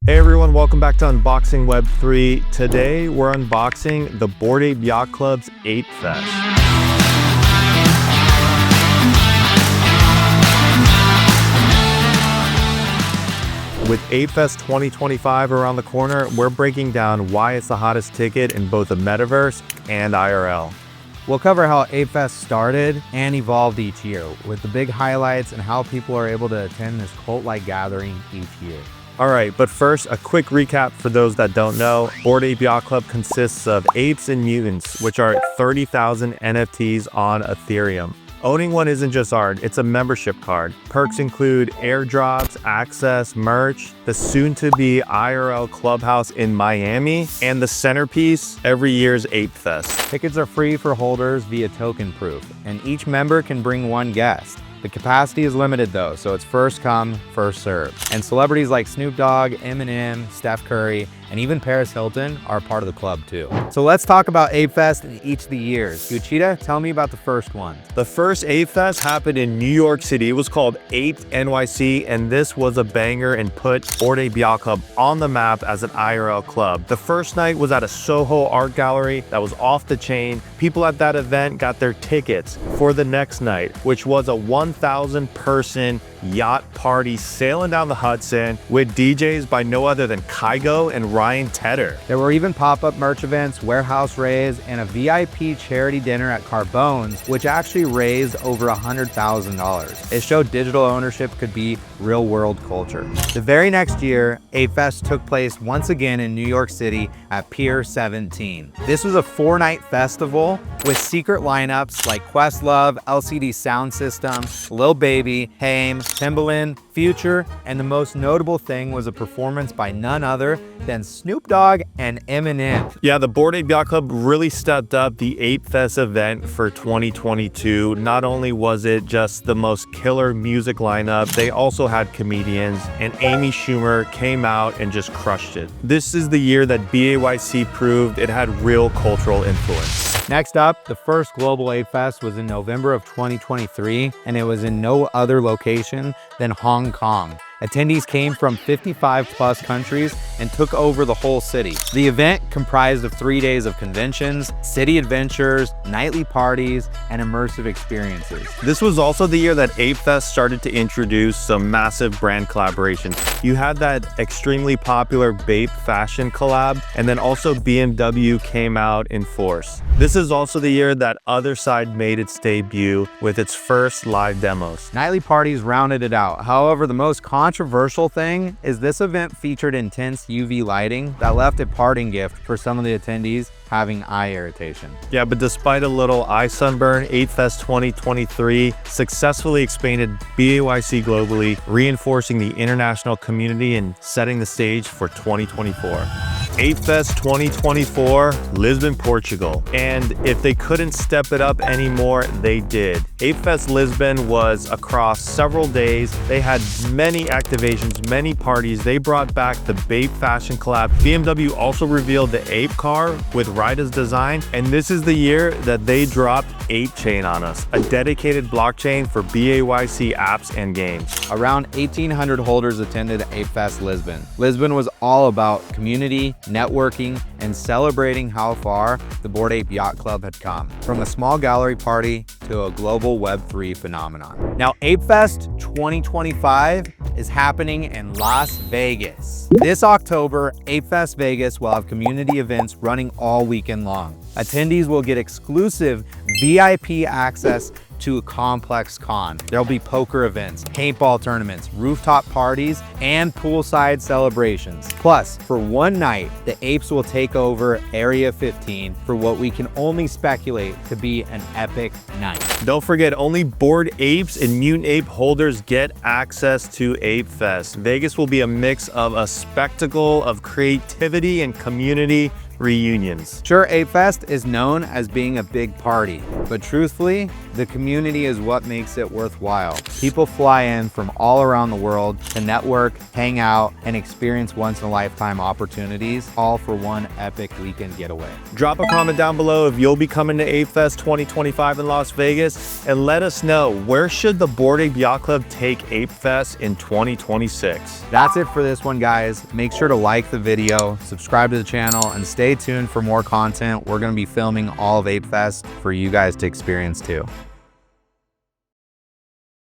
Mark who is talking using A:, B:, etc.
A: Hey everyone, welcome back to Unboxing Web3. Today we're unboxing the Bored Ape Yacht Club's ApeFest. With ApeFest 2025 around the corner, we're breaking down why it's the hottest ticket in both the metaverse and IRL.
B: We'll cover how ApeFest started and evolved each year, with the big highlights and how people are able to attend this cult-like gathering each year.
A: All right, but first, a quick recap for those that don't know. Bored Ape Yacht Club consists of apes and mutants, which are 30,000 NFTs on Ethereum. Owning one isn't just art, it's a membership card. Perks include airdrops, access, merch, the soon-to-be IRL clubhouse in Miami, and the centerpiece, every year's ApeFest.
B: Tickets are free for holders via token proof, and each member can bring one guest. The capacity is limited though, so it's first come, first serve. And celebrities like Snoop Dogg, Eminem, Steph Curry, and even Paris Hilton are part of the club too. So let's talk about ApeFest in each of the years. Uchida, tell me about the first one.
A: The first ApeFest happened in New York City. It was called Ape NYC, and this was a banger and put Bored Ape Yacht Club on the map as an IRL club. The first night was at a Soho art gallery that was off the chain. People at that event got their tickets for the next night, which was a 1,000-person yacht party sailing down the Hudson with DJs by no other than Kygo and Ryan Tedder.
B: There were even pop-up merch events, warehouse raves, and a VIP charity dinner at Carbone's, which actually raised over $100,000. It showed digital ownership could be real-world culture. The very next year, ApeFest took place once again in New York City at Pier 17. This was a 4-night festival with secret lineups like Questlove, LCD Sound System, Lil Baby, Haim, Timbaland, Future, and the most notable thing was a performance by none other than Snoop Dogg and Eminem.
A: Yeah, the Bored Ape Yacht Club really stepped up the ApeFest event for 2022. Not only was it just the most killer music lineup, they also had comedians, and Amy Schumer came out and just crushed it. This is the year that BAYC proved it had real cultural influence.
B: Next up, the first global ApeFest was in November of 2023, and it was in no other location than Hong Kong. Attendees came from 55 plus countries and took over the whole city. The event comprised of 3 days of conventions, city adventures, nightly parties, and immersive experiences.
A: This was also the year that ApeFest started to introduce some massive brand collaborations. You had that extremely popular BAYC fashion collab, and then also BMW came out in force. This is also the year that Other Side made its debut with its first live demos.
B: Nightly parties rounded it out. However, the most controversial thing is this event featured intense UV lighting that left a parting gift for some of the attendees having eye irritation.
A: Yeah, but despite a little eye sunburn, ApeFest 2023 successfully expanded BAYC globally, reinforcing the international community and setting the stage for 2024. ApeFest 2024, Lisbon, Portugal. And if they couldn't step it up anymore, they did. ApeFest Lisbon was across several days. They had many activations, many parties. They brought back the BAYC fashion collab. BMW also revealed the Ape car with Ryda's design. And this is the year that they dropped Ape Chain on us, a dedicated blockchain for BAYC apps and games.
B: Around 1,800 holders attended ApeFest Lisbon. Lisbon was all about community, networking, and celebrating how far the Bored Ape Yacht Club had come, from a small gallery party to a global Web3 phenomenon. Now, ApeFest 2025 is happening in Las Vegas. This October, ApeFest Vegas will have community events running all weekend long. Attendees will get exclusive VIP access to ComplexCon. There'll be poker events, paintball tournaments, rooftop parties, and poolside celebrations. Plus, for one night, the apes will take over Area 15 for what we can only speculate to be an epic night.
A: Don't forget, only Bored Apes and Mutant Ape holders get access to ApeFest. Vegas will be a mix of a spectacle of creativity and community reunions.
B: Sure, ApeFest is known as being a big party, but truthfully, the community is what makes it worthwhile. People fly in from all around the world to network, hang out, and experience once-in-a-lifetime opportunities, all for one epic weekend getaway.
A: Drop a comment down below if you'll be coming to ApeFest 2025 in Las Vegas, and let us know, where should the Bored Ape Yacht Club take ApeFest in 2026?
B: That's it for this one, guys. Make sure to like the video, subscribe to the channel, and stay tuned for more content. We're going to be filming all of ApeFest for you guys to experience too.